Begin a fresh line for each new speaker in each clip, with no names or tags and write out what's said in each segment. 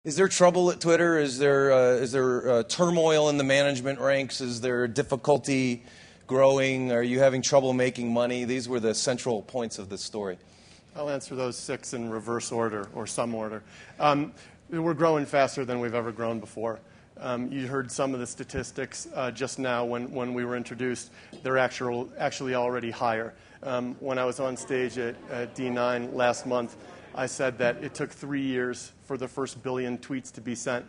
Is there trouble at Twitter? Is there turmoil in the management ranks? Is there difficulty growing? Are you having trouble making money? These were the central points of the story.
I'll answer those 6 in reverse order or some order. We're growing faster than we've ever grown before. You heard some of the statistics just now when we were introduced. They're actually already higher. When I was on stage at D9 last month, I said that it took 3 years for the first billion tweets to be sent.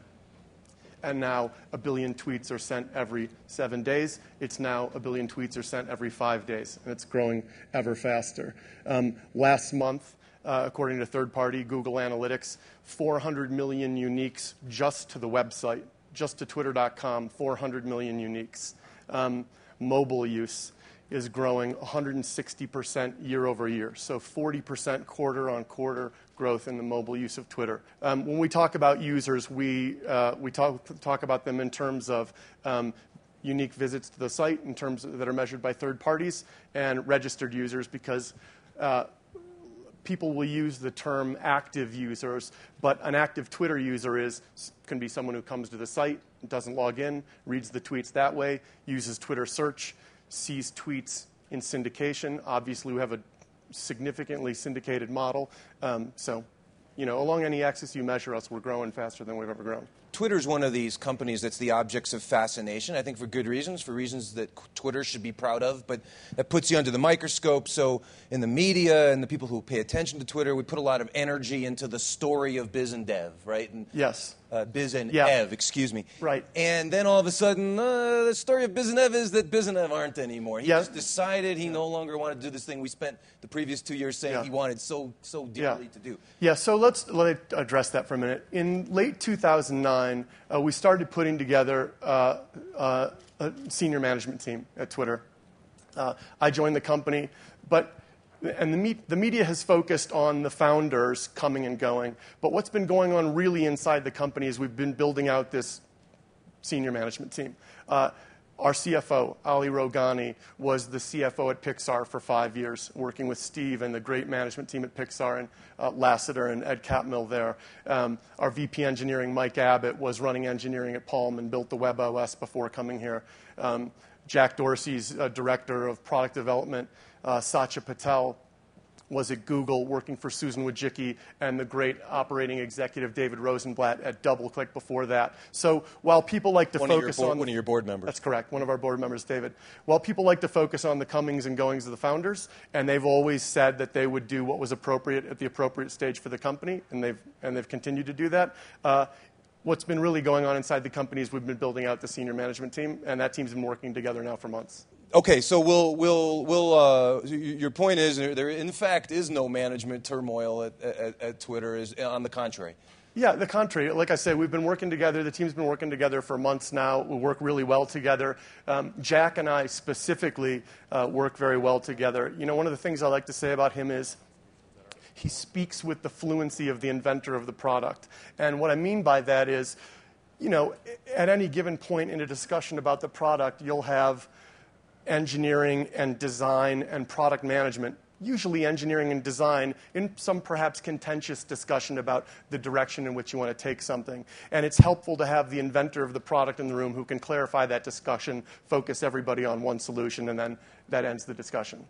And now 1 billion tweets are sent every 7 days. It's now 1 billion tweets are sent every 5 days, and it's growing ever faster. Last month, according to third party Google Analytics, 400 million uniques just to the website, just to twitter.com, 400 million uniques. Mobile use is growing 160% year over year, so 40% quarter on quarter growth in the mobile use of Twitter. When we talk about users, we talk about them in terms of unique visits to the site, in terms that are measured by third parties, and registered users, because people will use the term active users, but an active Twitter user can be someone who comes to the site, doesn't log in, reads the tweets that way, uses Twitter search, sees tweets in syndication. Obviously, we have a significantly syndicated model. So, along any axis you measure us, we're growing faster than we've ever grown.
Twitter's one of these companies that's the objects of fascination, I think for good reasons, for reasons that Twitter should be proud of, but that puts you under the microscope. So in the media and the people who pay attention to Twitter, we put a lot of energy into the story of Biz and Dev, right? And,
yes.
Biz and Ev, excuse me.
Right.
And then all of a sudden, the story of Biz and Ev is that Biz and Ev aren't anymore. He just decided he no longer wanted to do this thing we spent the previous 2 years saying he wanted so dearly to do.
Yeah, so let me address that for a minute. In late 2009, we started putting together a senior management team at Twitter. I joined the company, and the media has focused on the founders coming and going. But what's been going on really inside the company is we've been building out this senior management team. Our CFO, Ali Rogani, was the CFO at Pixar for 5 years, working with Steve and the great management team at Pixar, and Lasseter and Ed Catmull there. Our VP engineering, Mike Abbott, was running engineering at Palm and built the WebOS before coming here. Jack Dorsey's director of product development, Satya Patel, was at Google working for Susan Wojcicki, and the great operating executive David Rosenblatt at DoubleClick before that. So while people like to focus on...
One of your board members.
That's correct. One of our board members, David. While people like to focus on the comings and goings of the founders, and they've always said that they would do what was appropriate at the appropriate stage for the company, and they've continued to do that, what's been really going on inside the company is we've been building out the senior management team, and that team's been working together now for months.
Okay, so your point is there in fact is no management turmoil at Twitter. On the contrary.
Yeah, the contrary. Like I said, we've been working together. The team's been working together for months now. We work really well together. Jack and I specifically work very well together. One of the things I like to say about him is he speaks with the fluency of the inventor of the product. And what I mean by that is, at any given point in a discussion about the product, you'll have engineering and design and product management, usually engineering and design, in some perhaps contentious discussion about the direction in which you want to take something. And it's helpful to have the inventor of the product in the room who can clarify that discussion, focus everybody on one solution, and then that ends the discussion.